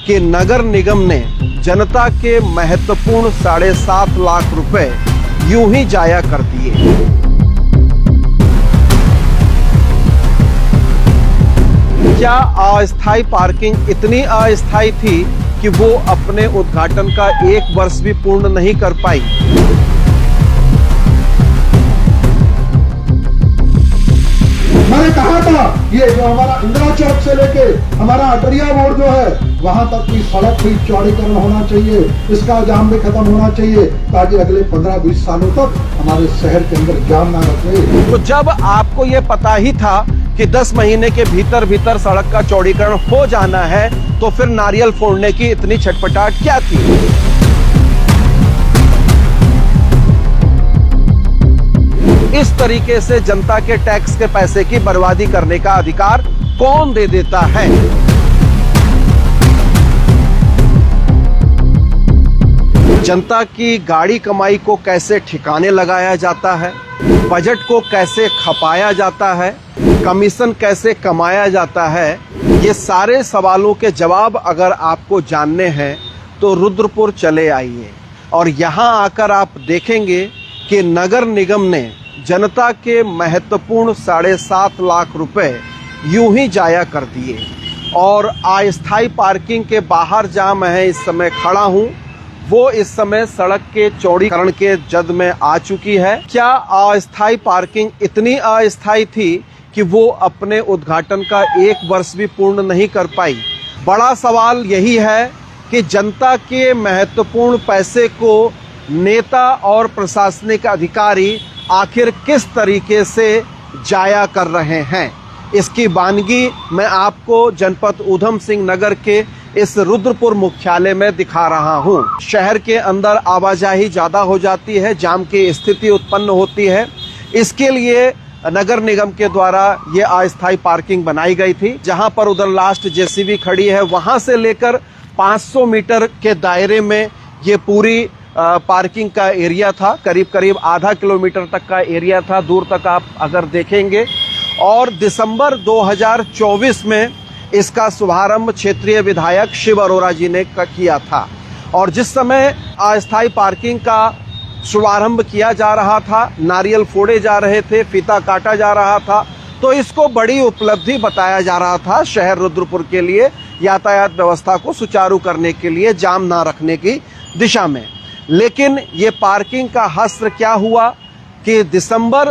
कि नगर निगम ने जनता के महत्वपूर्ण 7.5 लाख रुपए यूं ही जाया कर दिए। क्या अस्थायी पार्किंग इतनी अस्थायी थी कि वो अपने उद्घाटन का 1 वर्ष भी पूर्ण नहीं कर पाई? मैंने कहा था ये जो हमारा इंदिरा चौक से लेके हमारा अटरिया मोड़ जो है वहां तक की सड़क भी चौड़ीकरण होना चाहिए, इसका जाम भी खत्म होना चाहिए ताकि अगले 15-20 सालों तक हमारे शहर के अंदर जाम ना रखे। तो जब आपको ये पता ही था कि 10 महीने के भीतर सड़क का चौड़ीकरण हो जाना है, तो फिर नारियल फोड़ने की इतनी छटपटाहट क्या थी? इस तरीके से जनता के टैक्स के पैसे की बर्बादी करने का अधिकार कौन दे देता है? जनता की गाड़ी कमाई को कैसे ठिकाने लगाया जाता है, बजट को कैसे खपाया जाता है, कमीशन कैसे कमाया जाता है, ये सारे सवालों के जवाब अगर आपको जानने हैं तो रुद्रपुर चले आइए और यहाँ आकर आप देखेंगे कि नगर निगम ने जनता के महत्वपूर्ण 7.5 लाख रुपए यूं ही जाया कर दिए। और अस्थायी पार्किंग के बाहर जहां मैं इस समय खड़ा हूं, वो इस समय सड़क के चौड़ीकरण के जद में आ चुकी है। क्या अस्थायी पार्किंग इतनी अस्थायी थी कि वो अपने उद्घाटन का 1 वर्ष भी पूर्ण नहीं कर पाई? बड़ा सवाल यही है कि जनता के महत्वपूर्ण पैसे को नेता और प्रशासनिक अधिकारी आखिर किस तरीके से जाया कर रहे हैं। इसकी वानगी मैं आपको जनपद ऊधम सिंह नगर के इस रुद्रपुर मुख्यालय में दिखा रहा हूं। शहर के अंदर आवाजाही ज्यादा हो जाती है, जाम की स्थिति उत्पन्न होती है। इसके लिए नगर निगम के द्वारा ये अस्थायी पार्किंग बनाई गई थी, जहां पर उधर लास्ट जेसीबी खड़ी है, वहां से लेकर 500 मीटर के दायरे में ये पूरी पार्किंग का एरिया था। करीब आधा किलोमीटर तक का एरिया था, दूर तक आप अगर देखेंगे। और दिसंबर 2024 में इसका शुभारंभ क्षेत्रीय विधायक शिव अरोड़ा जी ने किया था। और जिस समय अस्थायी पार्किंग का शुभारंभ किया जा रहा था, नारियल फोड़े जा रहे थे, फीता काटा जा रहा था, तो इसको बड़ी उपलब्धि बताया जा रहा था शहर रुद्रपुर के लिए, यातायात व्यवस्था को सुचारू करने के लिए, जाम ना रखने की दिशा में। लेकिन ये पार्किंग का हश्र क्या हुआ कि दिसंबर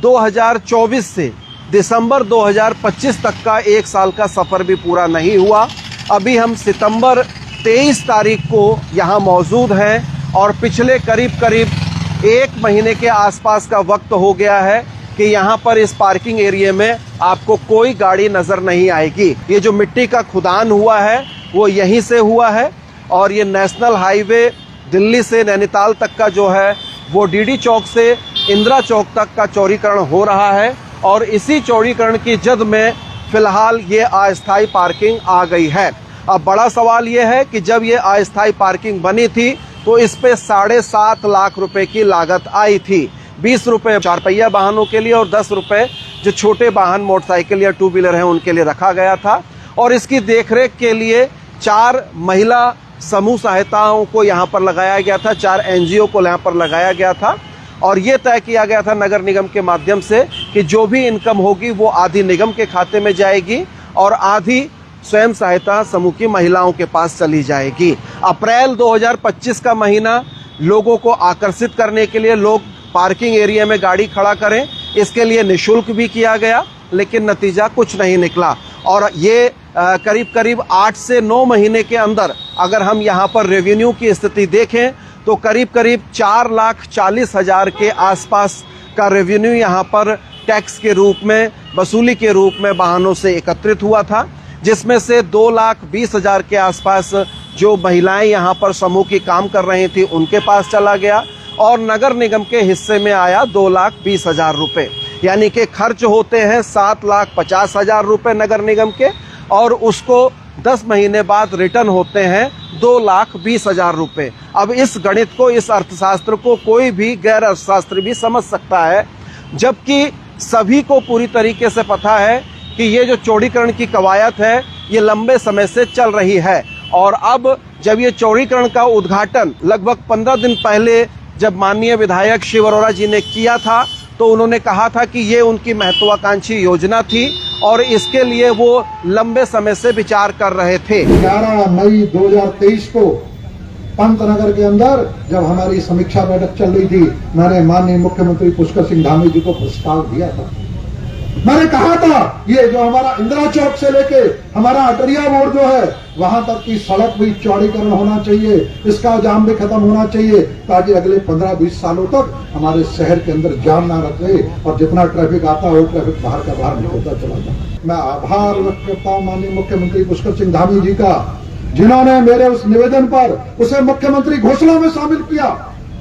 2024 से दिसंबर 2025 तक का 1 साल का सफर भी पूरा नहीं हुआ। अभी हम सितंबर 23 तारीख को यहाँ मौजूद हैं और पिछले करीब 1 महीने के आसपास का वक्त हो गया है कि यहाँ पर इस पार्किंग एरिया में आपको कोई गाड़ी नजर नहीं आएगी। ये जो मिट्टी का खुदान हुआ है वो यहीं से हुआ है और ये नेशनल हाईवे दिल्ली से नैनीताल तक का जो है वो डीडी चौक से इंदिरा चौक तक का चौड़ीकरण हो रहा है। और इसी चौड़ीकरण की जद में फिलहाल ये अस्थायी पार्किंग आ गई है। अब बड़ा सवाल ये है कि जब ये अस्थायी पार्किंग बनी थी तो इस पे 7.5 लाख रुपए की लागत आई थी। 20 रुपए 4 पहिया वाहनों के लिए और 10 रुपए जो छोटे वाहन मोटरसाइकिल या 2 व्हीलर हैं उनके लिए रखा गया था। और इसकी देखरेख के लिए 4 महिला समूह सहायताओं को यहाँ पर लगाया गया था, 4 एनजीओ को यहाँ पर लगाया गया था। और ये तय किया गया था नगर निगम के माध्यम से कि जो भी इनकम होगी वो आधी निगम के खाते में जाएगी और आधी स्वयं सहायता समूह की महिलाओं के पास चली जाएगी। अप्रैल 2025 का महीना लोगों को आकर्षित करने के लिए लोग पार्किंग एरिया में गाड़ी खड़ा करें, इसके लिए निःशुल्क भी किया गया, लेकिन नतीजा कुछ नहीं निकला। और ये करीब 8 से 9 महीने के अंदर अगर हम यहाँ पर रेवेन्यू की स्थिति देखें तो करीब 4,40,000 के आसपास का रेवेन्यू यहाँ पर टैक्स के रूप में, वसूली के रूप में वाहनों से एकत्रित हुआ था, जिसमें से 2,20,000 के आसपास जो महिलाएं यहाँ पर समूह की काम कर रही थी उनके पास चला गया और नगर निगम के हिस्से में आया 2,20,000 रुपए। यानी कि खर्च होते हैं 7,50,000 रुपए नगर निगम के और उसको 10 महीने बाद रिटर्न होते हैं 2,20,000 रुपए। अब इस गणित को, इस अर्थशास्त्र को कोई भी गैर अर्थशास्त्री भी समझ सकता है, जबकि सभी को पूरी तरीके से पता है कि ये जो चौड़ीकरण की कवायद है ये लंबे समय से चल रही है और अब जब ये चौड़ीकरण का उद्घाटन लगभग 15 दिन पहले जब माननीय विधायक शिव अरोड़ा जी ने किया था, तो उन्होंने कहा था कि ये उनकी महत्वाकांक्षी योजना थी और इसके लिए वो लंबे समय से विचार कर रहे थे। 11 मई 2023 को पंतनगर के अंदर जब हमारी समीक्षा बैठक चल रही थी, मैंने माननीय मुख्यमंत्री पुष्कर सिंह धामी जी को प्रस्ताव दिया था। मैंने कहा था ये जो हमारा इंदिरा चौक से लेके हमारा अटरिया मोड़ जो है वहां तक की सड़क भी चौड़ीकरण होना चाहिए, इसका जाम भी खत्म होना चाहिए, ताकि अगले 15-20 सालों तक हमारे शहर के अंदर जाम ना रखे और जितना ट्रैफिक आता है वो ट्रैफिक बाहर का बाहर निकलता चला जाए। मैं आभार व्यक्त करता हूँ माननीय मुख्यमंत्री पुष्कर सिंह धामी जी का, जिन्होंने मेरे उस निवेदन पर उसे मुख्यमंत्री घोषणा में शामिल किया।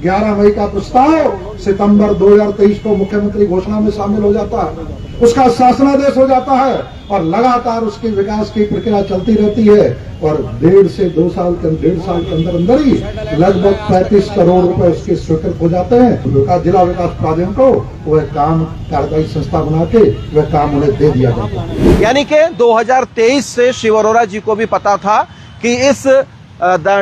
11 मई का प्रस्ताव सितंबर 2023 को मुख्यमंत्री घोषणा में शामिल हो जाता है, उसका शासनादेश हो जाता है और लगातार उसकी विकास की प्रक्रिया चलती रहती है और 1.5 से 2 साल के अंदर अंदर ही लगभग 35 करोड़ रुपए उसके स्वीकृत हो जाते हैं। जिला विकास प्राधिकरण को वह काम कार्यदायी संस्था बना के वह काम उन्हें दे दिया जाता है। यानी कि 2023 से शिव अरोड़ा जी को भी पता था कि इस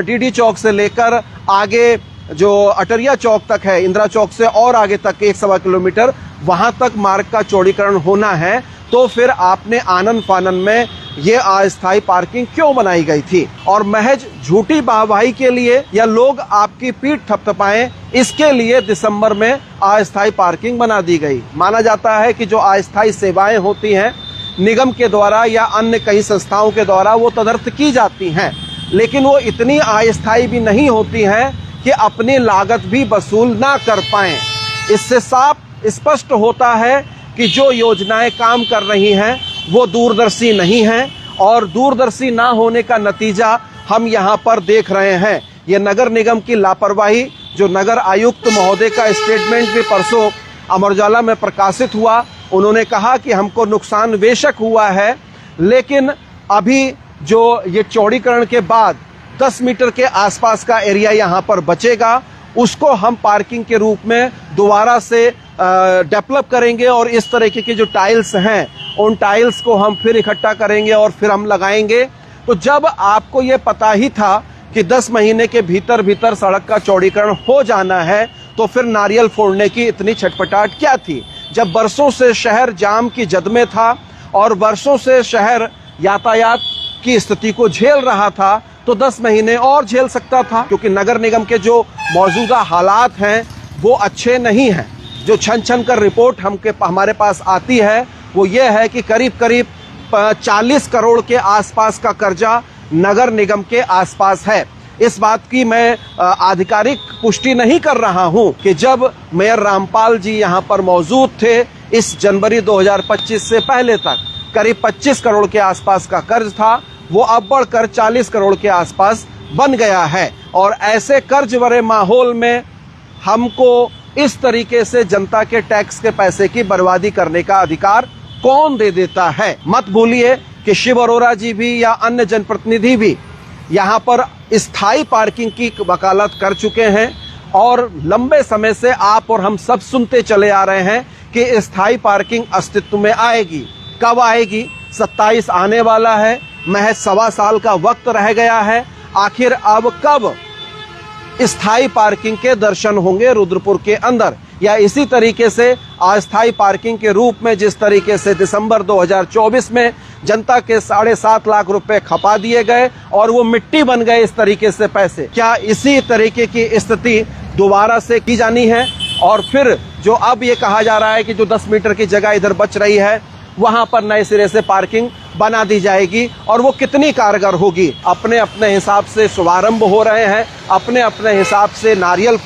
डीडी चौक से लेकर आगे जो अटरिया चौक तक है, इंदिरा चौक से और आगे तक 1.25 किलोमीटर वहां तक मार्ग का चौड़ीकरण होना है, तो फिर आपने आनन फानन में ये अस्थायी पार्किंग क्यों बनाई गई थी? और महज झूठी वाहवाही के लिए या लोग आपकी पीठ थपथपाएं, इसके लिए दिसंबर में अस्थायी पार्किंग बना दी गई। माना जाता है कि जो अस्थायी सेवाएं होती हैं निगम के द्वारा या अन्य कई संस्थाओं के द्वारा वो तदर्थ की जाती हैं, लेकिन वो इतनी अस्थायी भी नहीं होती हैं कि अपनी लागत भी वसूल ना कर पाएं। इससे साफ स्पष्ट होता है कि जो योजनाएं काम कर रही हैं वो दूरदर्शी नहीं हैं और दूरदर्शी ना होने का नतीजा हम यहाँ पर देख रहे हैं। ये नगर निगम की लापरवाही, जो नगर आयुक्त महोदय का स्टेटमेंट भी परसों अमर उजाला में प्रकाशित हुआ, उन्होंने कहा कि हमको नुकसान बेशक हुआ है, लेकिन अभी जो ये चौड़ीकरण के बाद 10 मीटर के आसपास का एरिया यहाँ पर बचेगा, उसको हम पार्किंग के रूप में दोबारा से डेवलप करेंगे और इस तरीके के जो टाइल्स हैं उन टाइल्स को हम फिर इकट्ठा करेंगे और फिर हम लगाएंगे। तो जब आपको ये पता ही था कि 10 महीने के भीतर भीतर सड़क का चौड़ीकरण हो जाना है, तो फिर नारियल फोड़ने की इतनी छटपटाहट क्या थी? जब वर्षों से शहर जाम की जद में था और वर्षों से शहर यातायात की स्थिति को झेल रहा था, तो 10 महीने और झेल सकता था, क्योंकि नगर निगम के जो मौजूदा हालात हैं वो अच्छे नहीं हैं। जो छन छन कर रिपोर्ट हमारे पास आती है वो ये है कि करीब करीब 40 करोड़ के आसपास का कर्जा नगर निगम के आसपास है। इस बात की मैं आधिकारिक पुष्टि नहीं कर रहा हूं कि जब मेयर रामपाल जी यहां पर मौजूद थे, इस जनवरी 2025 से पहले तक करीब 25 करोड़ के आसपास का कर्ज था, वो अब बढ़कर 40 करोड़ के आसपास बन गया है। और ऐसे कर्ज भरे माहौल में हमको इस तरीके से जनता के टैक्स के पैसे की बर्बादी करने का अधिकार कौन दे देता है? मत भूलिए कि शिव अरोड़ा जी भी या अन्य जनप्रतिनिधि भी यहाँ पर स्थायी पार्किंग की वकालत कर चुके हैं और लंबे समय से आप और हम सब सुनते चले आ रहे हैं कि स्थायी पार्किंग अस्तित्व में आएगी। कब आएगी? 27 आने वाला है, महज 1.25 साल का वक्त रह गया है। आखिर अब कब स्थायी पार्किंग के दर्शन होंगे रुद्रपुर के अंदर? या इसी तरीके से अस्थायी पार्किंग के रूप में जिस तरीके से दिसंबर 2024 में जनता के 7.5 लाख रुपए खपा दिए गए और वो मिट्टी बन गए इस तरीके से पैसे, क्या इसी तरीके की स्थिति दोबारा से की जानी है? और फिर जो अब ये कहा जा रहा है कि जो 10 मीटर की जगह इधर बच रही है वहां पर नए सिरे से पार्किंग बना दी जाएगी और वो कितनी कारगर होगी? अपने अपने हिसाब से शुभारंभ हो रहे हैं, अपने अपने हिसाब से नारियल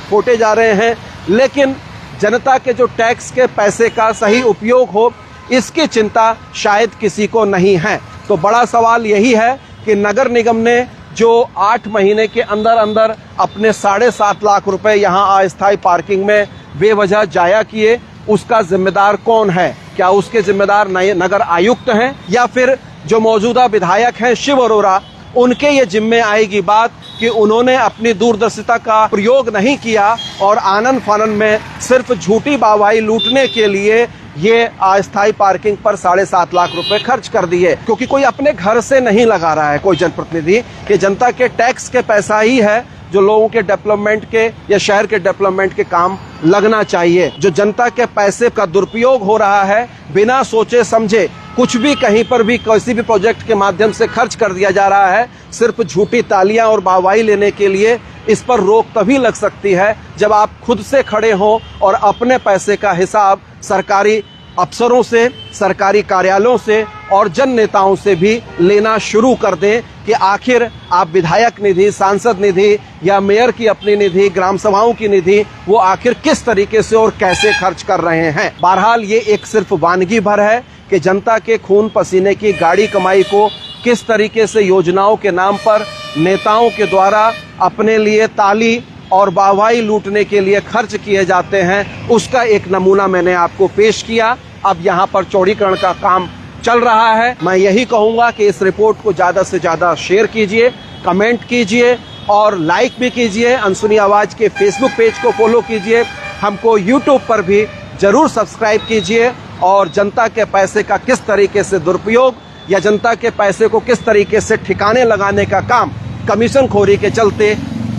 फोड़े जा रहे हैं, लेकिन जनता के जो टैक्स के पैसे का सही उपयोग हो इसकी चिंता शायद किसी को नहीं है। तो बड़ा सवाल यही है कि नगर निगम ने जो 8 महीने के अंदर अंदर अपने 7.5 लाख रुपए यहाँ अस्थायी पार्किंग में बेवजह जाया किए, उसका जिम्मेदार कौन है? क्या उसके जिम्मेदार नगर आयुक्त हैं या फिर जो मौजूदा विधायक हैं शिव अरोड़ा, उनके ये जिम्मे आएगी बात कि उन्होंने अपनी दूरदर्शिता का प्रयोग नहीं किया और आनन फानन में सिर्फ झूठी वाहवाही लूटने के लिए ये अस्थायी पार्किंग पर 7.5 लाख रुपए खर्च कर दिए, क्योंकि कोई अपने घर से नहीं लगा रहा है कोई जनप्रतिनिधि, कि जनता के टैक्स के पैसा ही है जो लोगों के डेवलपमेंट के या शहर के डेवलपमेंट के काम लगना चाहिए। जो जनता के पैसे का दुरुपयोग हो रहा है, बिना सोचे समझे कुछ भी कहीं पर भी किसी भी प्रोजेक्ट के माध्यम से खर्च कर दिया जा रहा है, सिर्फ झूठी तालियां और वाहवाही लेने के लिए, इस पर रोक तभी लग सकती है जब आप खुद से खड़े हों और अपने पैसे का हिसाब सरकारी अफसरों से, सरकारी कार्यालयों से और जन नेताओं से भी लेना शुरू कर दें कि आखिर आप विधायक निधि, सांसद निधि या मेयर की अपनी निधि, ग्राम सभाओं की निधि वो आखिर किस तरीके से और कैसे खर्च कर रहे हैं। बहरहाल ये एक सिर्फ वानगी भर है कि जनता के खून पसीने की गाड़ी कमाई को किस तरीके से योजनाओं के नाम पर नेताओं के द्वारा अपने लिए ताली और वाहवाही लूटने के लिए खर्च किए जाते हैं, उसका एक नमूना मैंने आपको पेश किया। अब यहाँ पर चौड़ीकरण का काम चल रहा है। मैं यही कहूँगा कि इस रिपोर्ट को ज़्यादा से ज़्यादा शेयर कीजिए, कमेंट कीजिए और लाइक भी कीजिए। अनसुनी आवाज़ के फेसबुक पेज को फॉलो कीजिए, हमको यूट्यूब पर भी ज़रूर सब्सक्राइब कीजिए और जनता के पैसे का किस तरीके से दुरुपयोग या जनता के पैसे को किस तरीके से ठिकाने लगाने का काम कमीशन खोरी के चलते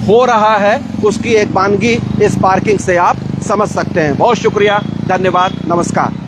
हो रहा है, उसकी एक वानगी इस पार्किंग से आप समझ सकते हैं। बहुत शुक्रिया, धन्यवाद, नमस्कार।